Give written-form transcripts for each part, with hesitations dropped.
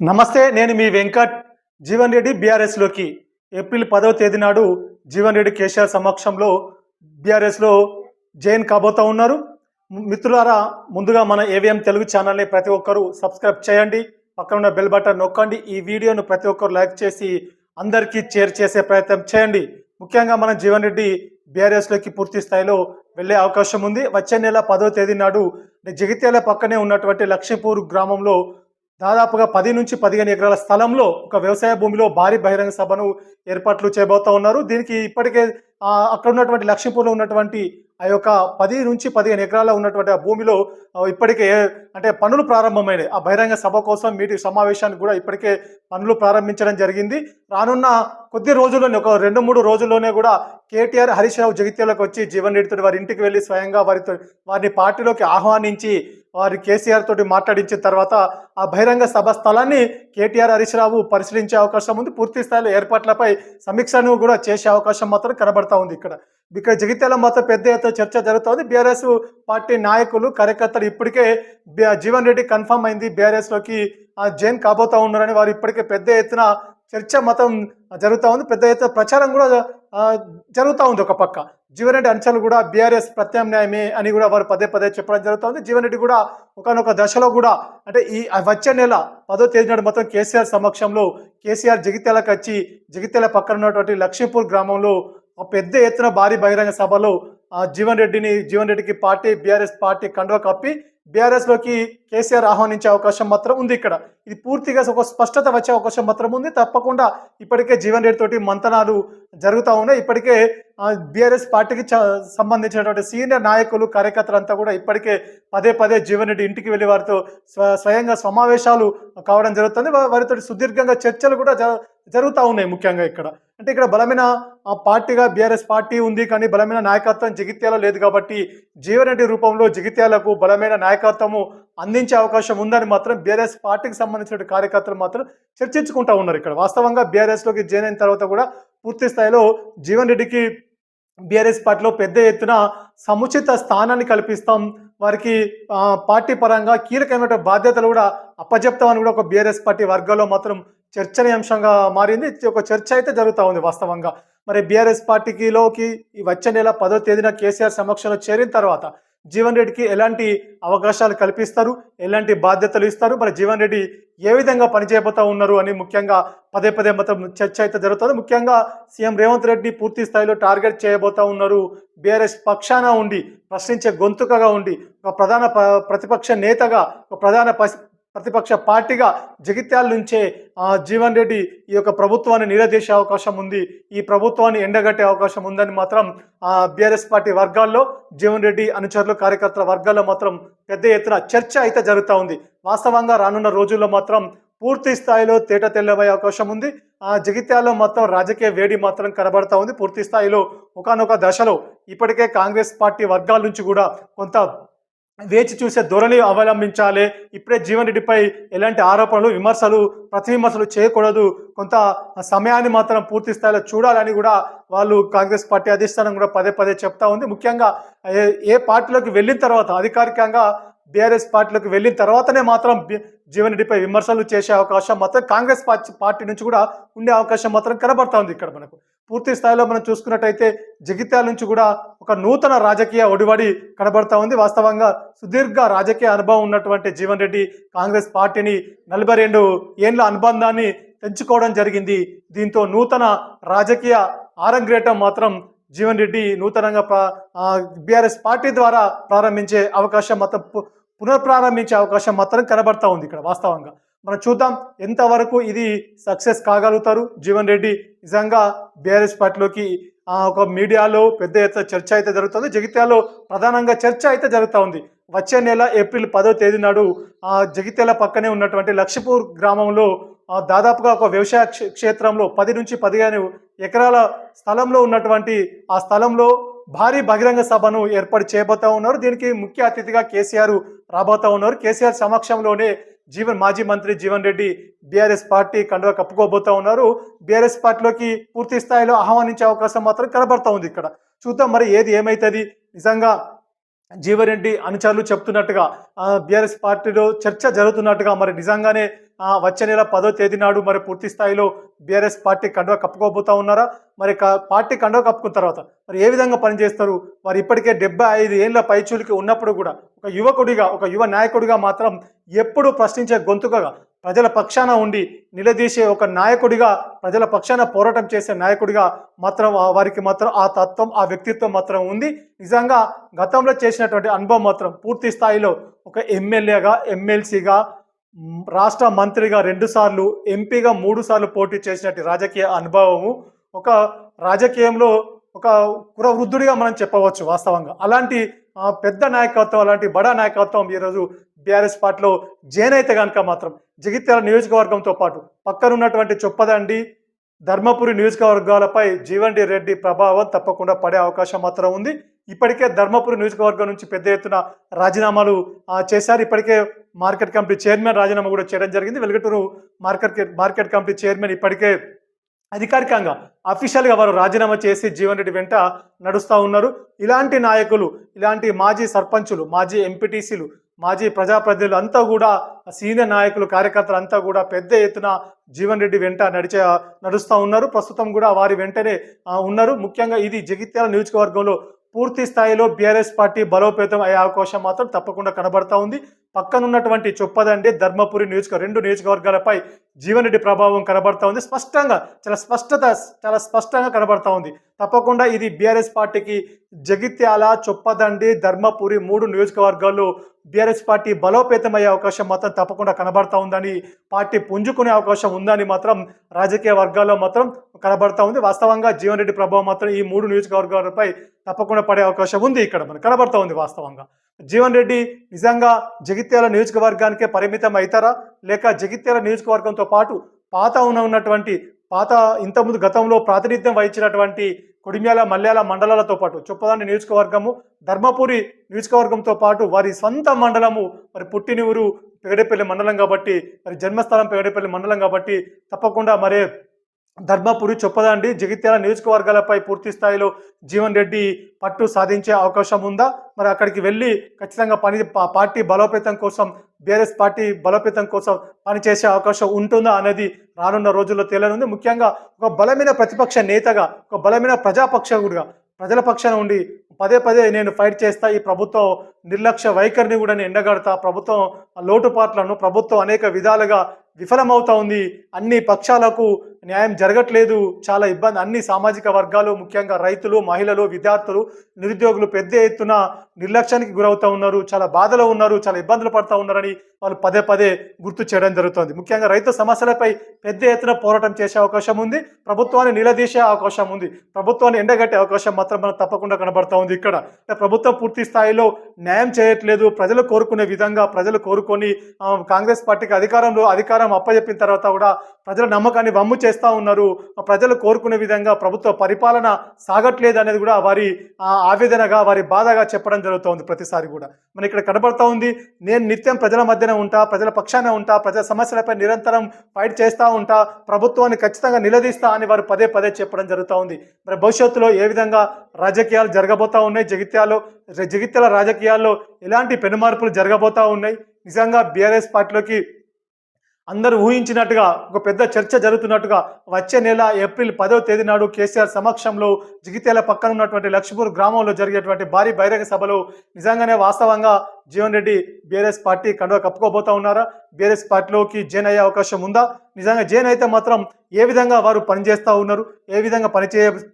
నమస్తే. నేను మీ వెంకట్. జీవన్ రెడ్డి బీఆర్ఎస్‌లోకి ఏప్రిల్ 10వ తేదీ నాడు జీవన్ రెడ్డి, కేసీఆర్ సమక్షంలో బీఆర్ఎస్‌లో జాయిన్ కాబోతా ఉన్నారు. మిత్రులారా, ముందుగా మన ఏవిఎం తెలుగు ఛానల్‌ని ప్రతి ఒక్కరూ సబ్స్క్రైబ్ చేయండి. పక్కన ఉన్న బెల్ బటన్ నొక్కండి. ఈ వీడియోను ప్రతి ఒక్కరు లైక్ చేసి అందరికీ షేర్ చేసే ప్రయత్నం చేయండి. ముఖ్యంగా మన జీవన్ రెడ్డి బీఆర్ఎస్‌లోకి పూర్తి స్థాయిలో వెళ్ళే అవకాశం ఉంది. వచ్చే నెల 10వ తేదీ నాడు జగిత్యాల పక్కనే ఉన్నటువంటి లక్ష్మీపూర్ గ్రామంలో దాదాపుగా 10-15 ఎకరాల స్థలంలో ఒక వ్యవసాయ భూమిలో భారీ బహిరంగ సభను ఏర్పాట్లు చేయబోతా ఉన్నారు. దీనికి ఇప్పటికే అక్కడ ఉన్నటువంటి లక్ష్మీపూర్లో ఉన్నటువంటి ఆ యొక్క 10-15 ఎకరాల ఉన్నటువంటి ఆ భూమిలో ఇప్పటికే అంటే పనులు ప్రారంభమైనాయి. ఆ బహిరంగ సభ కోసం సమావేశానికి కూడా ఇప్పటికే పనులు ప్రారంభించడం జరిగింది. రానున్న కొద్ది రోజుల్లోనే ఒక 2-3 రోజుల్లోనే కూడా కేటీఆర్, హరీష్ రావు జగిత్యాలకు వచ్చి జీవన్ రెడ్డితో వారి ఇంటికి వెళ్ళి స్వయంగా వారిని పార్టీలోకి ఆహ్వానించి వారి కేసీఆర్ తోటి మాట్లాడించిన తర్వాత ఆ బహిరంగ సభ స్థలాన్ని కేటీఆర్, హరీష్ రావు పరిశీలించే అవకాశం ఉంది. పూర్తి స్థాయిలో ఏర్పాట్లపై సమీక్షను కూడా చేసే అవకాశం మాత్రం కనబడతా ఉంది. ఇక్కడ జగిత్యాల మాత్రం పెద్ద ఎత్తున చర్చ జరుగుతోంది. బీఆర్ఎస్ పార్టీ నాయకులు, కార్యకర్తలు ఇప్పటికే జీవన్ రెడ్డి కన్ఫర్మ్ అయింది, బీఆర్ఎస్లోకి జాయిన్ కాబోతా ఉన్నారని వారు ఇప్పటికే పెద్ద ఎత్తున చర్చ మతం జరుగుతూ ఉంది. పెద్ద ఎత్తున ప్రచారం కూడా జరుగుతూ ఉంది. ఒక పక్క జీవన్ రెడ్డి అంశాలు కూడా బీఆర్ఎస్ ప్రత్యామ్నాయమే అని కూడా వారు పదే పదే చెప్పడం జరుగుతుంది. జీవన్ రెడ్డి కూడా ఒకనొక దశలో కూడా అంటే ఈ వచ్చే నెల 10వ తేదీ నాడు మొత్తం కేసీఆర్ సమక్షంలో కేసీఆర్ జగిత్యాలకు వచ్చి జగిత్యాల పక్కన ఉన్నటువంటి లక్ష్మీపూర్ గ్రామంలో పెద్ద ఎత్తున భారీ బహిరంగ సభలో జీవన్ రెడ్డికి బీఆర్ఎస్ పార్టీ కండువా కప్పి బీఆర్ఎస్లోకి కేసీఆర్ ఆహ్వానించే అవకాశం మాత్రం ఉంది. ఇది పూర్తిగా ఒక స్పష్టత వచ్చే అవకాశం మాత్రం ఉంది. తప్పకుండా ఇప్పటికే జీవన్ రెడ్డి తోటి మంతనాలు జరుగుతూ ఉన్నాయి. ఇప్పటికే బీఆర్ఎస్ పార్టీకి సంబంధించినటువంటి సీనియర్ నాయకులు, కార్యకర్తలు అంతా కూడా ఇప్పటికే పదే పదే జీవన్ రెడ్డి ఇంటికి వెళ్ళి వారితో స్వయంగా సమావేశాలు కావడం జరుగుతుంది. వారితో సుదీర్ఘంగా చర్చలు కూడా జరుగుతూ ఉన్నాయి. ముఖ్యంగా ఇక్కడ బలమైన పార్టీగా బీఆర్ఎస్ పార్టీ ఉంది, కానీ బలమైన నాయకత్వం జగిత్యాల లేదు. కాబట్టి జీవన్ రెడ్డి రూపంలో జగిత్యాలకు బలమైన నాయకత్వము అందించే అవకాశం ఉందని మాత్రం బీఆర్ఎస్ పార్టీకి సంబంధించిన కార్యకర్తలు మాత్రం చర్చించుకుంటూ ఉన్నారు. వాస్తవంగా బీఆర్ఎస్లోకి జాయిన్ అయిన తర్వాత కూడా పూర్తి స్థాయిలో జీవన్ రెడ్డికి బీఆర్ఎస్ పార్టీలో పెద్ద ఎత్తున సముచిత స్థానాన్ని కల్పిస్తాం, వారికి పార్టీ పరంగా కీలకమైన బాధ్యతలు కూడా అప్పచెప్తామని కూడా ఒక బీఆర్ఎస్ పార్టీ వర్గాల్లో మాత్రం చర్చనీయాంశంగా మారింది. ఒక చర్చ అయితే జరుగుతూ ఉంది వాస్తవంగా. మరి బీఆర్ఎస్ పార్టీలోకి వచ్చే నెల 10వ తేదీన కేసీఆర్ సమక్షంలో చేరిన తర్వాత జీవన్ రెడ్డికి ఎలాంటి అవకాశాలు కల్పిస్తారు, ఎలాంటి బాధ్యతలు ఇస్తారు, మరి జీవన్ రెడ్డి ఏ విధంగా పనిచేయబోతా ఉన్నారు అని ముఖ్యంగా పదే పదే మొత్తం చర్చ అయితే జరుగుతుంది. ముఖ్యంగా సీఎం రేవంత్ రెడ్డి పూర్తి స్థాయిలో టార్గెట్ చేయబోతా ఉన్నారు. బీఆర్ఎస్ పక్షాన ఉండి ప్రశ్నించే గొంతుకగా ఉండి ఒక ప్రధాన ప్రతిపక్ష నేతగా, ఒక ప్రతిపక్ష పార్టీగా జగిత్యాల నుంచే జీవన్ రెడ్డి ఈ యొక్క ప్రభుత్వాన్ని నిలదీసే అవకాశం ఉంది, ఈ ప్రభుత్వాన్ని ఎండగట్టే అవకాశం ఉందని మాత్రం బీఆర్ఎస్ పార్టీ వర్గాల్లో, జీవన్ రెడ్డి అనుచరులు, కార్యకర్తల వర్గాల్లో మాత్రం పెద్ద ఎత్తున చర్చ అయితే జరుగుతూ ఉంది. వాస్తవంగా రానున్న రోజుల్లో మాత్రం పూర్తి స్థాయిలో తేట తెల్లబోయే అవకాశం ఉంది. జగిత్యాలలో మొత్తం రాజకీయ వేడి మాత్రం కనబడతా ఉంది. పూర్తి స్థాయిలో ఒకానొక దశలో ఇప్పటికే కాంగ్రెస్ పార్టీ వర్గాల నుంచి కూడా కొంత వేచి చూసే ధోరణి అవలంబించాలి. ఇప్పుడే జీవన్ రెడ్డిపై ఎలాంటి ఆరోపణలు, ప్రతి విమర్శలు చేయకూడదు, కొంత సమయాన్ని మాత్రం పూర్తి స్థాయిలో చూడాలని కూడా వాళ్ళు కాంగ్రెస్ పార్టీ అధిష్టానం కూడా పదే పదే చెప్తా ఉంది. ముఖ్యంగా ఏ పార్టీలోకి వెళ్ళిన తర్వాత, అధికారికంగా బీఆర్ఎస్ పార్టీలోకి వెళ్ళిన తర్వాతనే మాత్రం జీవన్ రెడ్డిపై విమర్శలు చేసే అవకాశం మాత్రం కాంగ్రెస్ పార్టీ నుంచి కూడా ఉండే అవకాశం మాత్రం కనబడతా ఉంది. మనకు పూర్తి స్థాయిలో మనం చూసుకున్నట్టయితే జగిత్యాల నుంచి కూడా ఒక నూతన రాజకీయ ఒడివడి కనబడతా ఉంది. వాస్తవంగా సుదీర్ఘ రాజకీయ అనుభవం ఉన్నటువంటి జీవన్ రెడ్డి కాంగ్రెస్ పార్టీని 42 ఏళ్ల అనుబంధాన్ని తెంచుకోవడం జరిగింది. దీంతో నూతన రాజకీయ ఆరంగేటం మాత్రం జీవన్ రెడ్డి నూతనంగా బీఆర్ఎస్ పార్టీ ద్వారా ప్రారంభించే అవకాశం మాత్రం పునఃప్రారంభించే అవకాశం మాత్రం కనబడతా ఉంది. వాస్తవంగా మనం చూద్దాం ఎంతవరకు ఇది సక్సెస్ కాగలుగుతారు. జీవన్ రెడ్డి నిజంగా బీఆర్ఎస్ పార్టీలోకి ఒక మీడియాలో పెద్ద ఎత్తున చర్చ అయితే జరుగుతుంది. జగిత్యాలలో ప్రధానంగా చర్చ అయితే జరుగుతూ ఉంది. వచ్చే నెల ఏప్రిల్ 10వ తేదీ నాడు జగిత్యాల పక్కనే ఉన్నటువంటి లక్ష్మీపూర్ గ్రామంలో దాదాపుగా ఒక వ్యవసాయ క్షేత్రంలో 10-15 ఎకరాల స్థలంలో ఉన్నటువంటి ఆ స్థలంలో భారీ బహిరంగ సభను ఏర్పాటు చేయబోతా ఉన్నారు. దీనికి ముఖ్య అతిథిగా కేసీఆర్ రాబోతా ఉన్నారు. కేసీఆర్ సమక్షంలోనే మాజీ మంత్రి జీవన్ రెడ్డి బీఆర్ఎస్ పార్టీ కండువా కప్పుకోబోతా ఉన్నారు. బీఆర్ఎస్ పార్టీలోకి పూర్తి స్థాయిలో ఆహ్వానించే అవకాశం మాత్రం కనబడతా ఉంది. చూద్దాం మరి ఏది ఏమైతుంది. నిజంగా జీవన్ రెడ్డి అనుచరులు చెప్తున్నట్టుగా బీఆర్ఎస్ పార్టీలో చర్చ జరుగుతున్నట్టుగా మరి నిజంగానే వచ్చే నెల 10వ తేదీ నాడు మరి పూర్తి స్థాయిలో బీఆర్ఎస్ పార్టీ కండువా కప్పుకోబోతా ఉన్నారా? మరి పార్టీ కండువా కప్పుకున్న తర్వాత మరి ఏ విధంగా పనిచేస్తారు? వారు ఇప్పటికే 75 ఏళ్ల పైచూలికి ఉన్నప్పుడు కూడా ఒక యువకుడిగా, ఒక యువ నాయకుడిగా మాత్రం ఎప్పుడు ప్రశ్నించే గొంతుకగా ప్రజల పక్షాన ఉండి నిలదీసే ఒక నాయకుడిగా, ప్రజల పక్షాన పోరాటం చేసే నాయకుడిగా మాత్రం వారికి మాత్రం ఆ తత్వం, ఆ వ్యక్తిత్వం మాత్రం ఉంది. నిజంగా గతంలో చేసినటువంటి అనుభవం మాత్రం పూర్తి స్థాయిలో ఒక ఎమ్మెల్యేగా, ఎమ్మెల్సీగా, రాష్ట్ర మంత్రిగా 2 సార్లు, ఎంపీగా 3 సార్లు పోటీ చేసినట్టు రాజకీయ అనుభవము, ఒక రాజకీయంలో ఒక కురవృద్ధుడిగా మనం చెప్పవచ్చు వాస్తవంగా. అలాంటి పెద్ద నాయకత్వం, అలాంటి బడా నాయకత్వం ఈరోజు బీఆర్ఎస్ పార్టీలో జైన్ అయితే కనుక మాత్రం జగిత్యాల నియోజకవర్గంతో పాటు పక్కనున్నటువంటి చొప్పదండి, ధర్మపురి నియోజకవర్గాలపై జీవన్ రెడ్డి ప్రభావం తప్పకుండా పడే అవకాశం మాత్రం ఉంది. ఇప్పటికే ధర్మపురి నియోజకవర్గం నుంచి పెద్ద ఎత్తున రాజీనామాలు చేశారు. ఇప్పటికే మార్కెట్ కమిటీ చైర్మన్ రాజీనామా కూడా చేయడం జరిగింది. వెలుగటూరు మార్కెట్ కమిటీ చైర్మన్ ఇప్పటికే అధికారికంగా అఫీషియల్గా వారు రాజీనామా చేసి జీవన్ రెడ్డి వెంట నడుస్తూ ఉన్నారు. ఇలాంటి నాయకులు, ఇలాంటి మాజీ సర్పంచులు, మాజీ ఎంపీటీసీలు, మాజీ ప్రజాప్రతినిధులు అంతా కూడా, సీనియర్ నాయకులు, కార్యకర్తలు అంతా కూడా పెద్ద ఎత్తున జీవన్ రెడ్డి వెంట నడుస్తూ ఉన్నారు. ప్రస్తుతం కూడా వారి వెంటనే ఉన్నారు. ముఖ్యంగా ఇది జగిత్యాల నియోజకవర్గంలో పూర్తి స్థాయిలో బీఆర్ఎస్ పార్టీ బలోపేతం అయ్యే అవకాశం మాత్రం తప్పకుండా కనబడతా ఉంది. పక్కనున్నటువంటి చొప్పదండి, ధర్మపురి రెండు నియోజకవర్గాలపై జీవన్ రెడ్డి ప్రభావం కనబడతా ఉంది. స్పష్టంగా, చాలా స్పష్టంగా కనబడతా ఉంది. తప్పకుండా ఇది బీఆర్ఎస్ పార్టీకి జగిత్యాల, చొప్పదండి, ధర్మపురి 3 నియోజకవర్గాల్లో బీఆర్ఎస్ పార్టీ బలోపేతం అయ్యే అవకాశం మాత్రం తప్పకుండా కనబడతా ఉందని, పార్టీ పుంజుకునే అవకాశం ఉందని మాత్రం రాజకీయ వర్గాల్లో మాత్రం కనబడతా ఉంది. వాస్తవంగా జీవన్ రెడ్డి ప్రభావం మాత్రం ఈ 3 నియోజకవర్గాలపై తప్పకుండా పడే అవకాశం ఉంది. ఇక్కడ మనకు కనబడతా ఉంది. వాస్తవంగా జీవన్ రెడ్డి నిజంగా జగిత్యాల నియోజకవర్గానికే పరిమితం అవుతారా, లేక జగిత్యాల నియోజకవర్గంతో పాటు పాత ఇంతకుముందు గతంలో ప్రాతినిధ్యం వహించినటువంటి కొడిమ్యాల, మల్యాల మండలాలతో పాటు చొప్పదండి నియోజకవర్గము, ధర్మపురి నియోజకవర్గంతో పాటు వారి సొంత మండలము, మరి పుట్టినూరు పెగడేపల్లి మండలం కాబట్టి, మరి జన్మస్థలం పెగడేపల్లి మండలం కాబట్టి తప్పకుండా మరి ధర్మపురి, చొప్పదండి, జగిత్యాల నియోజకవర్గాలపై పూర్తి స్థాయిలో జీవన్ రెడ్డి పట్టు సాధించే అవకాశం ఉందా? మరి అక్కడికి వెళ్ళి ఖచ్చితంగా పార్టీ బలోపేతం కోసం, బీఆర్ఎస్ పార్టీ బలోపేతం కోసం పనిచేసే అవకాశం ఉంటుందా అనేది రానున్న రోజుల్లో తేలనుంది. ముఖ్యంగా ఒక బలమైన ప్రతిపక్ష నేతగా, ఒక బలమైన ప్రజాపక్షకుడిగా, ప్రజల పక్షాన ఉండి పదే నేను ఫైట్ చేస్తా, ఈ ప్రభుత్వం నిర్లక్ష్య వైఖరిని కూడా నేను ఎండగడతా, ప్రభుత్వం లోటుపాట్లను, ప్రభుత్వం అనేక విధాలుగా విఫలమవుతా ఉంది, అన్ని పక్షాలకు న్యాయం జరగట్లేదు, చాలా ఇబ్బంది, అన్ని సామాజిక వర్గాలు, ముఖ్యంగా రైతులు, మహిళలు, విద్యార్థులు, నిరుద్యోగులు పెద్ద ఎత్తున నిర్లక్ష్యానికి గురవుతూ ఉన్నారు, చాలా బాధలో ఉన్నారు, చాలా ఇబ్బందులు పడుతూ ఉన్నారని వాళ్ళు పదే గుర్తు చేయడం జరుగుతుంది. ముఖ్యంగా రైతు సమస్యలపై పెద్ద ఎత్తున పోరాటం చేసే అవకాశం ఉంది, ప్రభుత్వాన్ని నిలదీసే అవకాశం ఉంది, ప్రభుత్వాన్ని ఎండగట్టే అవకాశం మాత్రం మనకు తప్పకుండా కనబడతా ఉంది. ఇక్కడ ప్రభుత్వం పూర్తి స్థాయిలో న్యాయం చేయట్లేదు, ప్రజలు కోరుకునే విధంగా, ప్రజలు కోరుకొని కాంగ్రెస్ పార్టీకి అధికారం అప్పచెప్పిన తర్వాత కూడా ప్రజల నమ్మకాన్ని వమ్ము చేస్తూ ఉన్నారు, ప్రజలు కోరుకునే విధంగా ప్రభుత్వ పరిపాలన సాగట్లేదు అనేది కూడా వారి ఆవేదనగా, వారి బాధగా చెప్పడం జరుగుతుంది. ప్రతిసారి కూడా మన ఇక్కడ కనబడతా ఉంది, నేను నిత్యం ప్రజల మధ్యన ఉంటా, ప్రజల పక్షాన ఉంటా, ప్రజల సమస్యలపై నిరంతరం ఫైట్ చేస్తూ ఉంటా, ప్రభుత్వాన్ని ఖచ్చితంగా నిలదీస్తా అని వారు పదే చెప్పడం జరుగుతూ ఉంది. మరి భవిష్యత్తులో ఏ విధంగా రాజకీయాలు జరగబోతూ ఉన్నాయి, జగిత్యాల రాజకీయాల్లో ఎలాంటి పెనుమార్పులు జరగబోతూ ఉన్నాయి, నిజంగా బీఆర్ఎస్ పార్టీలోకి అందరూ ఊహించినట్టుగా ఒక పెద్ద చర్చ జరుగుతున్నట్టుగా వచ్చే నెల ఏప్రిల్ 10వ తేదీ నాడు కేసీఆర్ సమక్షంలో జగిత్యాల పక్కన ఉన్నటువంటి లక్ష్మీపూర్ గ్రామంలో జరిగేటువంటి భారీ బహిరంగ సభలో నిజంగానే వాస్తవంగా జీవన్ రెడ్డి బీఆర్ఎస్ పార్టీ కండువా కప్పుకోబోతా ఉన్నారా, బీఆర్ఎస్ పార్టీలోకి జైన్ అయ్యే అవకాశం ఉందా? నిజంగా జైన్ అయితే మాత్రం ఏ విధంగా వారు పనిచేస్తూ ఉన్నారు, ఏ విధంగా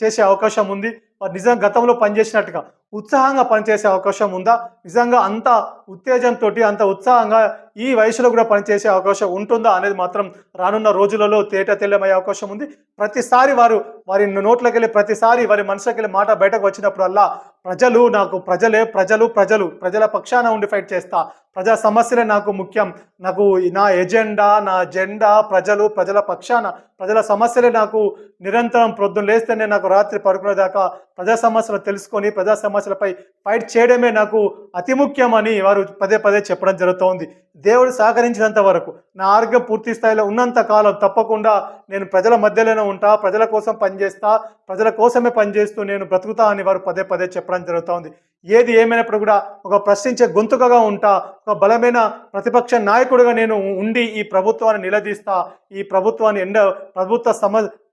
చేసే అవకాశం ఉంది, వారు నిజంగా గతంలో పనిచేసినట్టుగా ఉత్సాహంగా పనిచేసే అవకాశం ఉందా? నిజంగా అంత ఉత్తేజంతో, అంత ఉత్సాహంగా ఈ వయసులో కూడా పనిచేసే అవకాశం ఉంటుందా అనేది మాత్రం రానున్న రోజులలో తెల్లమయ్యే అవకాశం ఉంది. ప్రతిసారి వారి నోట్లోకి వెళ్ళి, ప్రతిసారి వారి మనసులోకి వెళ్ళి మాట బయటకు వచ్చినప్పుడల్లా ప్రజలు నాకు ప్రజల పక్షాన ఉండి ఫైట్ చేస్తా, ప్రజా సమస్యలే నాకు ముఖ్యం, నాకు నా ఎజెండా, నా జెండా ప్రజల పక్షాన, ప్రజల సమస్యలే నాకు నిరంతరం పొద్దున్న లేస్తేనే నాకు రాత్రి పడుకునేదాకా ప్రజా సమస్యలు తెలుసుకొని ప్రజా సమస్యలపై ఫైట్ చేయడమే నాకు అతి ముఖ్యమని వారు పదే చెప్పడం జరుగుతోంది. దేవుడు సహకరించినంత వరకు, నా ఆరోగ్యం పూర్తి స్థాయిలో ఉన్నంత కాలం తప్పకుండా నేను ప్రజల మధ్యలోనే ఉంటా, ప్రజల కోసం పనిచేస్తా, ప్రజల కోసమే పనిచేస్తూ నేను బ్రతుకుతా అని వారు పదే పదే చెప్పడం జరుగుతూ ఉంది. ఏది ఏమైనప్పుడు కూడా ఒక ప్రశ్నించే గొంతుకగా ఉంటా, ఒక బలమైన ప్రతిపక్ష నాయకుడిగా నేను ఉండి ఈ ప్రభుత్వాన్ని నిలదీస్తా, ఈ ప్రభుత్వాన్ని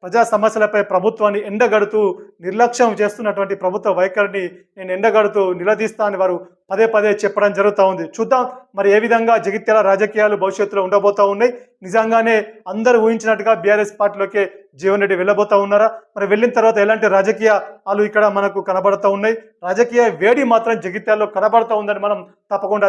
ప్రజా సమస్యలపై ప్రభుత్వాన్ని ఎండగడుతూ నిర్లక్ష్యం చేస్తున్నటువంటి ప్రభుత్వ వైఖరిని నేను ఎండగడుతూ నిలదీస్తా అని వారు పదే పదే చెప్పడం జరుగుతూ ఉంది. చూద్దాం మరి ఏ విధంగా జగిత్యాల రాజకీయాలు భవిష్యత్తులో ఉండబోతూ ఉన్నాయి. నిజంగానే అందరూ ఊహించినట్టుగా బీఆర్ఎస్ పార్టీలోకి జీవన్ రెడ్డి వెళ్ళబోతూ ఉన్నారా? మరి వెళ్ళిన తర్వాత ఎలాంటి రాజకీయాలు ఇక్కడ మనకు కనబడుతూ ఉన్నాయి? రాజకీయ వేడి మాత్రం జగిత్యాల్లో కనబడుతూ ఉందని మనం తప్పకుండా